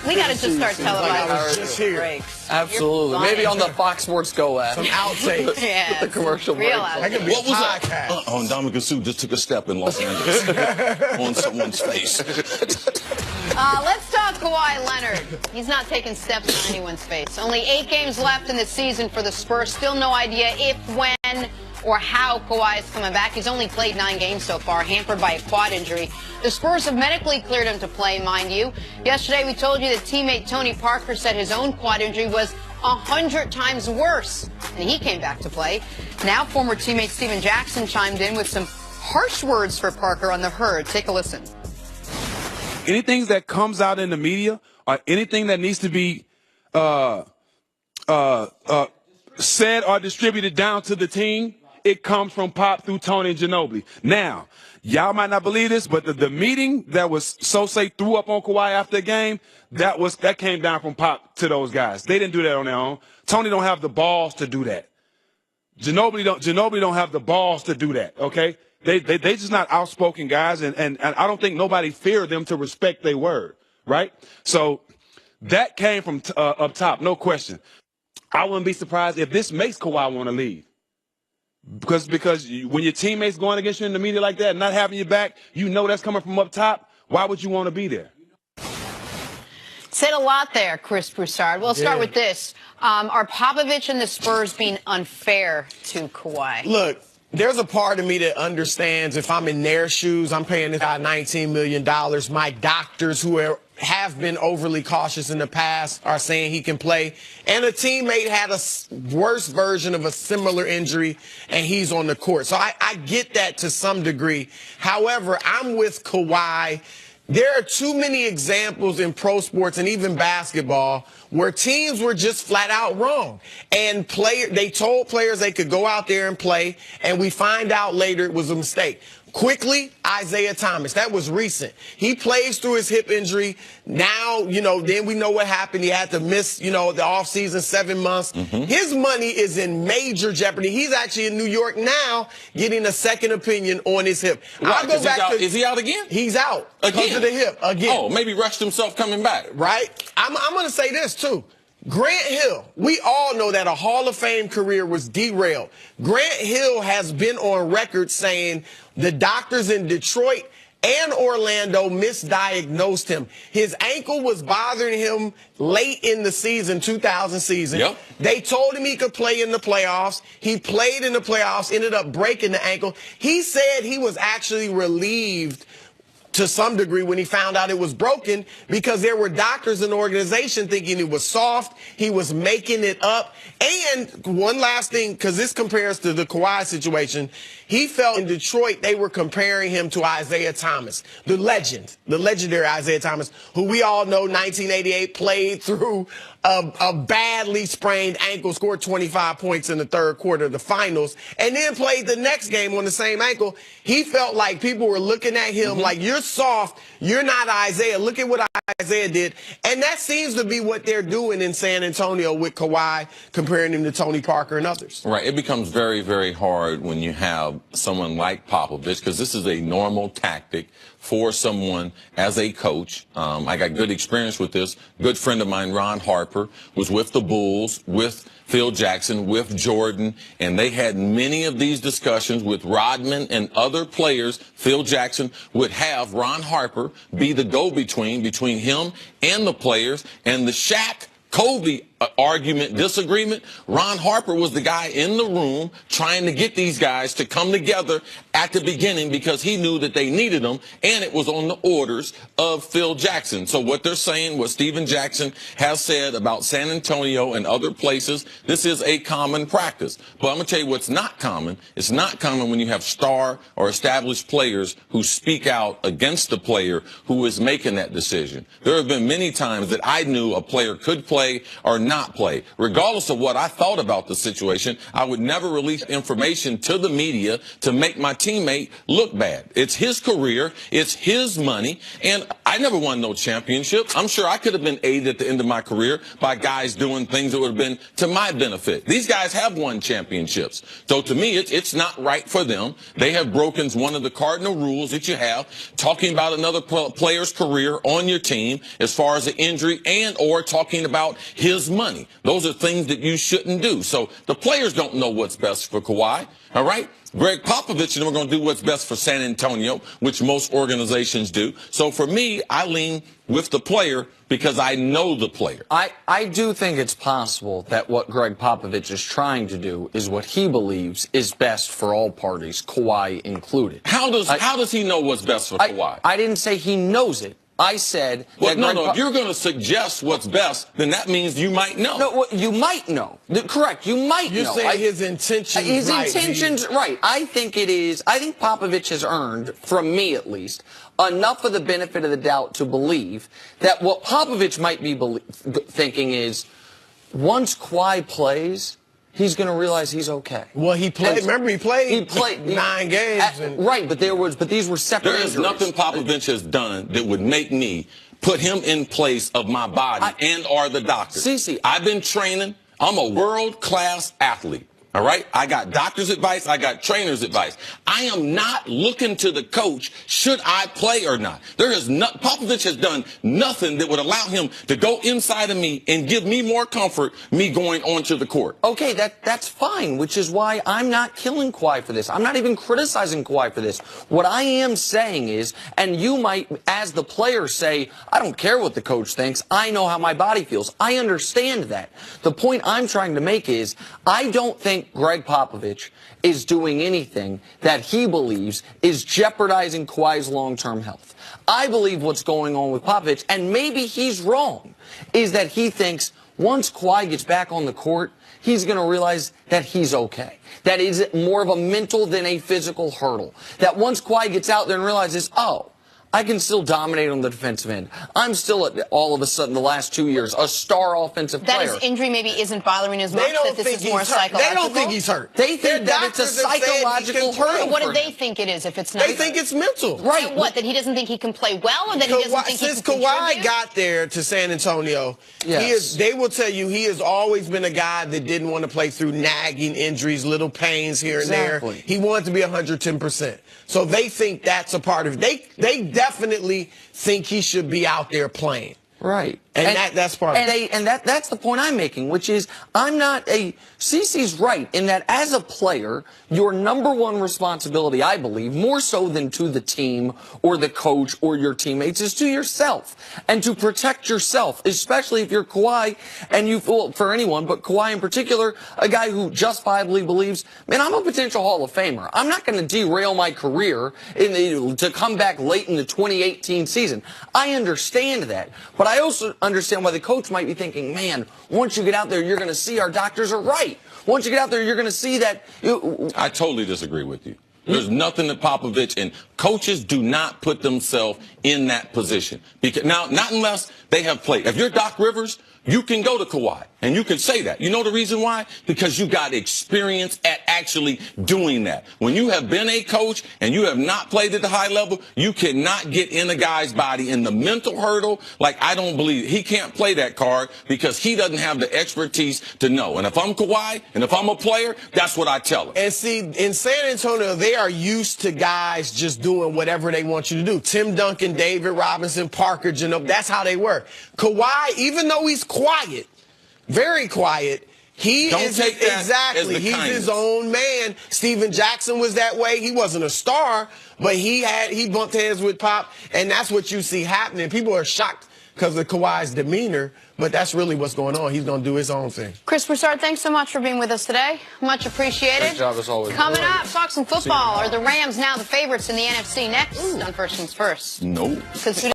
We got to just start televising breaks. Absolutely. Maybe on the Fox Sports Go app. Some outtakes. Yeah. The commercial break. What was that? Ndamukong Suh just took a step in Los Angeles on someone's face. Let's talk Kawhi Leonard. He's not taking steps on anyone's face. Only 8 games left in the season for the Spurs. Still no idea if, when, or how Kawhi is coming back. He's only played 9 games so far, hampered by a quad injury. The Spurs have medically cleared him to play, mind you. Yesterday we told you that teammate Tony Parker said his own quad injury was 100 times worse, and he came back to play. Now former teammate Steven Jackson chimed in with some harsh words for Parker on the Herd. Take a listen. Anything that comes out in the media or anything that needs to be said or distributed down to the team, it comes from Pop through Tony and Ginobili. Now, y'all might not believe this, but the meeting that was Sosei threw up on Kawhi after the game, that came down from Pop to those guys. They didn't do that on their own. Tony don't have the balls to do that. Ginobili don't have the balls to do that. Okay. They just not outspoken guys, and I don't think nobody feared them to respect their word, right? So that came from up top, no question. I wouldn't be surprised if this makes Kawhi want to leave. Because when your teammates going against you in the media like that and not having your back, you know that's coming from up top. Why would you want to be there? Said a lot there, Chris Broussard. We'll start with this. Are Popovich and the Spurs being unfair to Kawhi? Look, there's a part of me that understands if I'm in their shoes, I'm paying this guy $19 million. My doctors who have been overly cautious in the past are saying he can play. And a teammate had a worse version of a similar injury, and he's on the court. So I get that to some degree. However, I'm with Kawhi. There are too many examples in pro sports and even basketball where teams were just flat out wrong. And they told players they could go out there and play, and we find out later it was a mistake. Quickly, Isaiah Thomas. That was recent. He plays through his hip injury. Now, then we know what happened. He had to miss, the offseason 7 months. His money is in major jeopardy. He's actually in New York now getting a second opinion on his hip. Is he out again? He's out. Because of the hip. Again. Oh, maybe rushed himself coming back. Right? I'm going to say this, too. Grant Hill, we all know that a Hall of Fame career was derailed. Grant Hill has been on record saying the doctors in Detroit and Orlando misdiagnosed him. His ankle was bothering him late in the season, 2000 season. Yep. They told him he could play in the playoffs. He played in the playoffs, ended up breaking the ankle. He said he was actually relieved to some degree when he found out it was broken because there were doctors in the organization thinking it was soft. He was making it up. And one last thing, because this compares to the Kawhi situation, he felt in Detroit they were comparing him to Isaiah Thomas, the legendary Isaiah Thomas, who we all know 1988 played through a badly sprained ankle, scored 25 points in the third quarter of the finals, and then played the next game on the same ankle. He felt like people were looking at him like, you're soft, you're not Isaiah. Look at what Isaiah did. And that seems to be what they're doing in San Antonio with Kawhi, comparing him to Tony Parker and others. Right. It becomes very, very hard when you have someone like Popovich, because this is a normal tactic for someone as a coach. I got good experience with this. Good friend of mine, Ron Harper, was with the Bulls, with Phil Jackson, with Jordan, and they had many of these discussions with Rodman and other players. Phil Jackson would have Ron Harper be the go-between between him and the players, and the Shaq-Kobe argument, disagreement, Ron Harper was the guy in the room trying to get these guys to come together at the beginning because he knew that they needed them, and it was on the orders of Phil Jackson. So what they're saying, what Steven Jackson has said about San Antonio and other places, this is a common practice. But I'm going to tell you what's not common. It's not common when you have star or established players who speak out against the player who is making that decision. There have been many times that I knew a player could play or not played. Regardless of what I thought about the situation, I would never release information to the media to make my teammate look bad. It's his career. It's his money. And I never won no championship. I'm sure I could have been aided at the end of my career by guys doing things that would have been to my benefit. These guys have won championships. So to me, it's not right for them. They have broken one of the cardinal rules that you have, talking about another player's career on your team as far as an injury and or talking about his money. Those are things that you shouldn't do. So the players don't know what's best for Kawhi. All right? Gregg Popovich and we're going to do what's best for San Antonio, which most organizations do. So for me, I lean with the player because I know the player. I do think it's possible that what Gregg Popovich is trying to do is what he believes is best for all parties, Kawhi included. How does he know what's best for Kawhi? I didn't say he knows it. I said well, that no, if you're going to suggest what's best, then that means you might know. No, you might know. Correct, you might know. You're saying his intentions right. I think it is. I think Popovich has earned, from me at least, enough of the benefit of the doubt to believe that what Popovich might be thinking is once Kawhi plays, he's going to realize he's okay. Well, he played. Remember, he played 9 games. Right, but these were separate injuries. There is nothing Popovich has done that would make me put him in place of my body and or the doctor. I've been training. I'm a world-class athlete. All right? I got doctor's advice. I got trainer's advice. I am not looking to the coach, should I play or not. Popovich has done nothing that would allow him to go inside of me and give me more comfort, me going onto the court. Okay, that's fine, which is why I'm not killing Kawhi for this. I'm not even criticizing Kawhi for this. What I am saying is, and you might, as the player, say, I don't care what the coach thinks. I know how my body feels. I understand that. The point I'm trying to make is, I don't think Gregg Popovich is doing anything that he believes is jeopardizing Kawhi's long-term health. I believe what's going on with Popovich, and maybe he's wrong, is that he thinks once Kawhi gets back on the court, he's going to realize that he's okay. That is more of a mental than a physical hurdle. That once Kawhi gets out there and realizes, oh, I can still dominate on the defensive end. I'm still, all of a sudden, the last 2 years, a star offensive player. That his injury maybe isn't bothering as much, that this is more psychological? They don't think he's hurt. They think that it's a psychological hurdle. What do they think it is if it's not? They think it's mental. Right. What, that he doesn't think he can play well, or that he doesn't think he can Since Kawhi got there to San Antonio, they will tell you he has always been a guy that didn't want to play through nagging injuries, little pains here and there. He wanted to be 110%. So they think that's a part of it. They definitely think he should be out there playing. Right. And that's part of it. And that's the point I'm making, which is Cece's right in that as a player, your number one responsibility, I believe, more so than to the team or the coach or your teammates, is to yourself and to protect yourself, especially if you're Kawhi and for anyone, but Kawhi in particular, a guy who justifiably believes, man, I'm a potential Hall of Famer. I'm not going to derail my career to come back late in the 2018 season. I understand that, but I also understand why the coach might be thinking, man, once you get out there, you're going to see our doctors are right. Once you get out there, you're going to see that. I totally disagree with you. There's nothing that Popovich and coaches do not put themselves in that position. Because now, not unless they have played. If you're Doc Rivers, you can go to Kawhi, and you can say that. You know the reason why? Because you got experience at actually doing that. When you have been a coach and you have not played at the high level, you cannot get in a guy's body in the mental hurdle. Like, I don't believe he can't play that card because he doesn't have the expertise to know. And if I'm Kawhi and if I'm a player, that's what I tell him. And see, in San Antonio, they are used to guys just doing whatever they want you to do. Tim Duncan, David Robinson, Parker, Ginobili, that's how they work. Kawhi, even though he's quiet, very quiet, he's his own man. Steven Jackson was that way. He wasn't a star, but he bumped heads with Pop, and that's what you see happening. People are shocked because of Kawhi's demeanor, but that's really what's going on. He's going to do his own thing. Chris Broussard, thanks so much for being with us today. Much appreciated. Great job as always. Coming up, talk some football. Are the Rams now the favorites in the NFC? Next on First Things First. No.